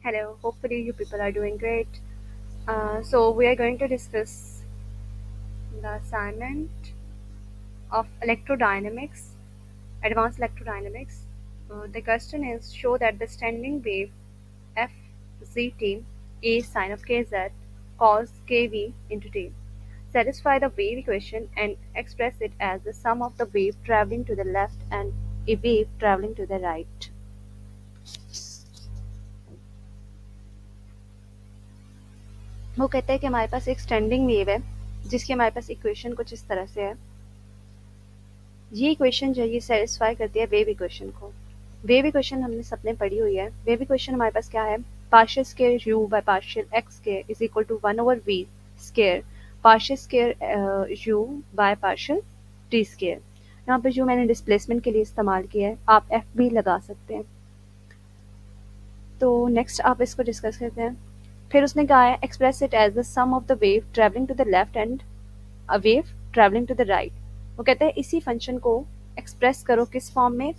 Hello, hopefully you people are doing great. So we are going to discuss the assignment of electrodynamics, advanced electrodynamics. The question is show that the standing wave Fzt A sine of kz cos kV into t. Satisfy the wave equation and express it as the sum of the wave traveling to the left and a wave traveling to the right. वो कहते हैं कि हमारे पास एक standing wave है जिसकी हमारे पास equation कुछ इस तरह से है। ये इक्वेशन जो है ये सेटिस्फाई करती है वेव इक्वेशन को। वेव इक्वेशन हमने सबने पढ़ी हुई है। वेव इक्वेशन हमारे पास क्या है, partial square u by partial x square is equal to 1/v square partial square u by partial t square. यहाँ पर जो मैंने डिस्प्लेसमेंट के लिए इस्तेमाल किया है, आप f भी लगा सकते हैं। तो नेक्स्ट आप इसको डिस्कस करते हैं। फिर उसने कहा है express it as the sum of the wave travelling to the left and a wave travelling to the right. वो कहते हैं इसी फंक्शन को एक्सप्रेस करो किस फॉर्म में,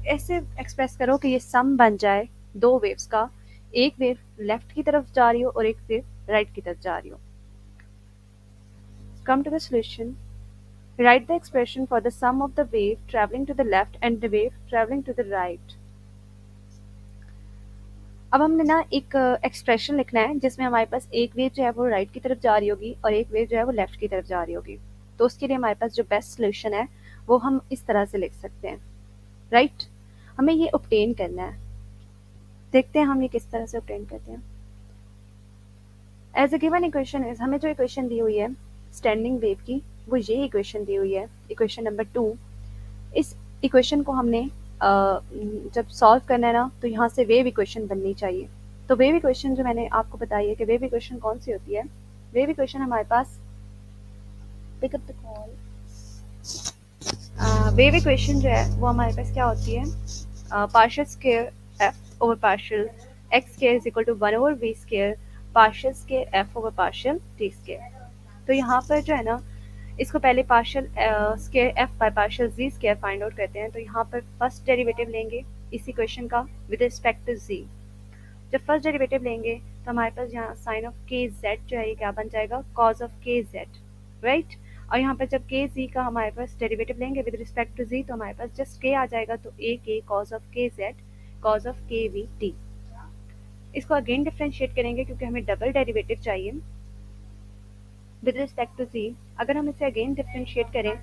ऐसे एक्सप्रेस करो कि ये सम बन जाए दो वेव्स का, एक वेव लेफ्ट की तरफ जा रही हो और एक वेव राइट की तरफ जा रही हो। Come to the solution, write the expression for the sum of the wave travelling to the left and the wave travelling to the right. अब हमने ना एक एक्सप्रेशन लिखना है जिसमें हमारे पास एक वेव जो है वो राइट की तरफ जा रही होगी और एक वेव जो है वो लेफ्ट की तरफ जा रही होगी। तो उसके लिए हमारे पास जो बेस्ट सोल्यूशन है वो हम इस तरह से लिख सकते हैं, राइट। हमें ये ऑब्टेन करना है। देखते हैं हम ये किस तरह से ऑब्टेन करते हैं। As a given equation is, हमें जो इक्वेशन दी हुई है स्टैंडिंग वेव की वो ये इक्वेशन दी हुई है, इक्वेशन नंबर 2। इस इक्वेशन को हमने जब सॉल्व करना है ना तो यहाँ से वेव इक्वेशन बननी चाहिए। तो वेव इक्वेशन जो मैंने आपको बताई है कि वेव इक्वेशन कौन सी होती है। वेव इक्वेशन हमारे पास, pick up the call, wave equation जो है वो हमारे पास क्या होती है, partial square F over partial X square is equal to 1/v square partial square F over partial T square. तो यहाँ पर जो है ना इसको पहले partial square F by partial G square find out करते हैं। तो यहाँ पर फर्स्ट डेरिवेटिव लेंगे इस इक्वेशन का विद रिस्पेक्ट टू जी। जब फर्स्ट डेरिवेटिव लेंगे तो हमारे पास यहाँ साइन ऑफ के जेड जो है ये क्या बन जाएगा, कॉज ऑफ के जेड, राइट। और यहाँ पर जब के जी का हमारे पास डेरिवेटिव लेंगे विद रिस्पेक्ट टू जी तो हमारे पास जस्ट के आ जाएगा, तो ए के कॉज ऑफ के जेड कॉज ऑफ के वी टी। इसको अगेन डिफ्रेंशिएट करेंगे क्योंकि हमें डबल डेरिवेटिव चाहिए विद रिस्पेक्ट टू जी। अगर हम इसे अगेन डिफ्रेंशिएट करें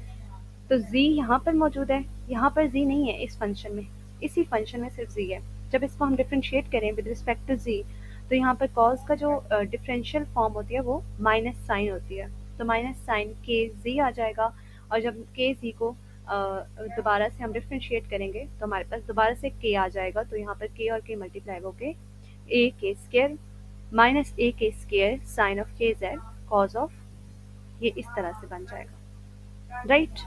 तो z यहाँ पर मौजूद है, यहाँ पर z नहीं है इस फंक्शन में, इसी फंक्शन में सिर्फ z है। जब इसको हम डिफ्रेंशिएट करें विद रिस्पेक्ट टू z तो यहाँ पर cos का जो डिफरेंशियल फॉर्म होती है वो माइनस साइन होती है, तो माइनस साइन के z आ जाएगा। और जब के z को दोबारा से हम डिफ्रेंशिएट करेंगे तो हमारे पास दोबारा से k आ जाएगा, तो यहाँ पर k और k मल्टीप्लाई होके ए के स्क्वायर माइनस ए के स्क्वायर साइन ऑफ के जेड कॉज ऑफ, ये इस तरह से बन जाएगा, राइट।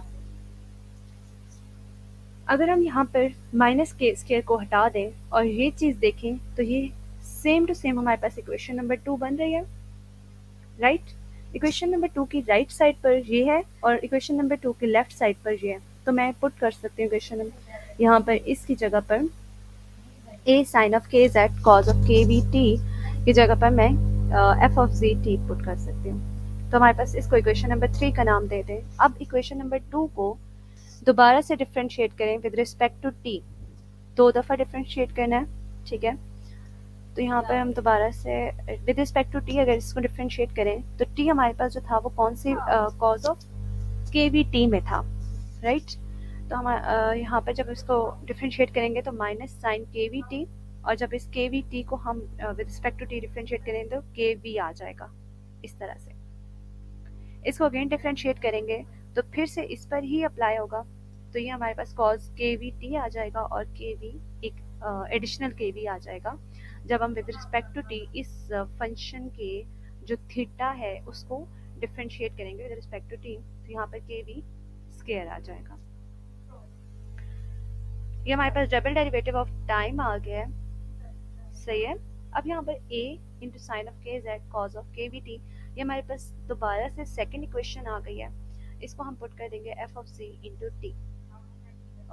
अगर हम यहाँ पर माइनस के स्क्वायर को हटा दें और ये चीज़ देखें तो ये सेम टू सेम हमारे पास इक्वेशन नंबर 2 बन रही है, राइट। इक्वेशन नंबर 2 की राइट साइड पर ये है और इक्वेशन नंबर 2 की लेफ्ट साइड पर ये है। तो मैं पुट कर सकती हूँ इक्वेशन यहाँ पर इसकी जगह पर ए साइन ऑफ के जेड कॉज ऑफ के वी टी की जगह पर मैं F of G T put कर सकती हूँ। तो हमारे पास इसको इक्वेशन नंबर 3 का नाम दे दें। अब इक्वेशन नंबर 2 को दोबारा से डिफ्रेंशिएट करें विद रिस्पेक्ट टू टी, दो दफ़ा डिफ्रेंशिएट करना है, ठीक है। तो यहाँ पर हम दोबारा से विद रिस्पेक्ट टू टी अगर इसको डिफ्रेंशिएट करें तो टी हमारे पास जो था वो कौन सी कॉज ऑफ के वी टी में था, राइट। तो हम यहाँ पर जब इसको डिफ्रेंशिएट करेंगे तो minus sine k v t, और जब इस के वी टी को हम with respect to t differentiate करेंगे तो के वी आ जाएगा इस तरह से। इसको अगेन डिफ्रेंशिएट करेंगे तो फिर से इस पर ही अप्लाई होगा, तो ये हमारे पास कॉज के वी टी आ जाएगा और के वी एक एडिशनल के वी आ जाएगा। जब हम विद रिस्पेक्ट टू टी इस फंक्शन के जो थीटा है उसको डिफ्रेंशिएट करेंगे विद रिस्पेक्ट टू टी तो यहाँ पर के वी स्क्वायर आ जाएगा। ये हमारे पास डबल डेरिवेटिव ऑफ टाइम आ गया है, सही है। अब यहाँ पर a इंटू साइन ऑफ के जेड कॉज ऑफ के वी टी, ये हमारे पास दोबारा से सेकेंड इक्वेशन आ गई है। इसको हम पुट कर देंगे f of c into t,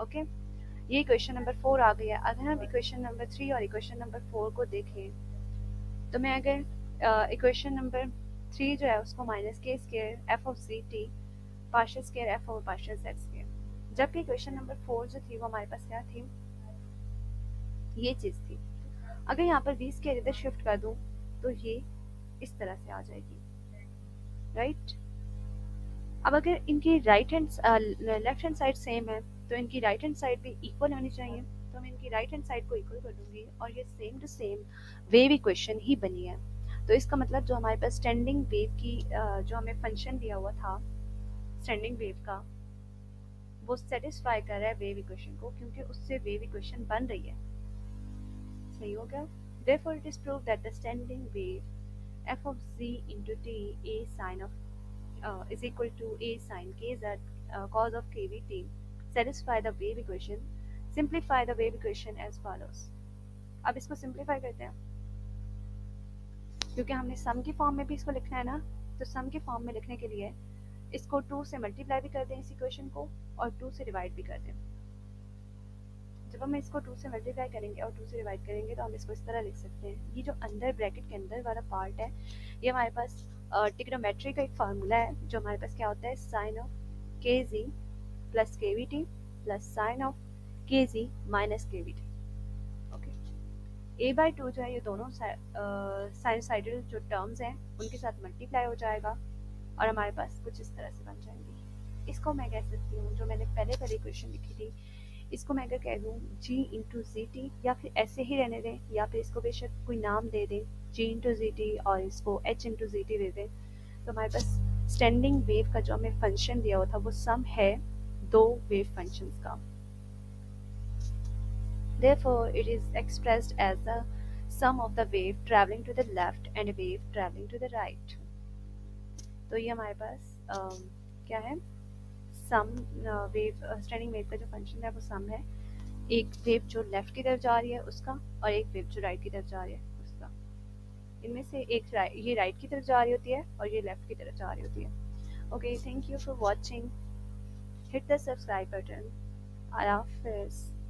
okay. ये इक्वेशन नंबर 4 आ गई है। अगर हम इक्वेशन नंबर 3 और इक्वेशन नंबर 4 को देखें तो मैं अगर इक्वेशन नंबर 3 जो है उसको minus k square f of c t partial square f over partial z square, जबकि इक्वेशन नंबर 4 जो थी वो हमारे पास क्या थी, ये चीज़ थी। अगर यहाँ पर वी स्केयर इधर शिफ्ट कर दूँ तो ये इस तरह से आ जाएगी, राइट। अब अगर इनकी right hand left hand side same है तो इनकी राइट हैंड साइड भी इक्वल होनी चाहिए, तो मैं इनकी राइट हैंड साइड को इक्वल कर दूंगी और ये same to same wave equation ही बनी है। तो इसका मतलब जो हमारे पास स्टैंडिंग वेव की जो हमें फंक्शन दिया हुआ था स्टैंडिंग वेव का, वो सेटिस्फाई कर रहा है वेव इक्वेशन को, क्योंकि उससे वेव इक्वेशन बन रही है। सही हो गया। Therefore, it is proved that the standing wave f of z into t a sine of is equal to a sine kz cos of kvt satisfy the wave equation. Simplify the wave equation as follows. अब इसको simplify करते हैं, क्योंकि हमने सम की form में भी इसको लिखना है ना, तो सम की फॉर्म में लिखने के लिए इसको 2 से मल्टीप्लाई भी कर दें इस इक्वेशन को और 2 से डिवाइड भी कर दें। जब हम इसको 2 से मल्टीप्लाई करेंगे और 2 से डिवाइड करेंगे तो हम इसको इस तरह लिख सकते हैं। ये जो अंदर ब्रैकेट के अंदर वाला पार्ट है ये हमारे पास ट्रिग्नोमेट्री का एक फार्मूला है, जो हमारे पास क्या होता है साइन ऑफ के जी प्लस के v T plus sign of के जी माइनस के v T. Okay, A by two जो है ये दोनों साइनसाइडल जो टर्म्स हैं उनके साथ मल्टीप्लाई हो जाएगा और हमारे पास कुछ इस तरह से बन जाएंगी। इसको मैं कह सकती हूँ, जो मैंने पहले वाली इक्वेशन लिखी थी, इसको मैं अगर कह दूँ जी इंटू जी टी, या फिर ऐसे ही रहने दें, या फिर इसको बेशक कोई नाम दे दें जी इंटू जी टी और इसको एच इंटू जी टी दे दें, तो हमारे पास स्टैंडिंग वेव का जो हमें फंक्शन दिया हुआ था वो सम है दो वेव फंक्शंस का। Therefore, it is expressed as the sum of the wave traveling to the left and a wave traveling to the right. तो ये हमारे पास क्या है, सम वेव स्टैंडिंग वेव का जो फंक्शन है वो सम है एक वेव जो लेफ्ट की तरफ जा रही है उसका और एक वेव जो राइट की तरफ जा रही है उसका। इनमें से एक ये राइट की तरफ जा रही होती है और ये लेफ्ट की तरफ जा रही होती है। Okay, thank you for watching, hit the subscribe button. अल्लाह हाफिज़।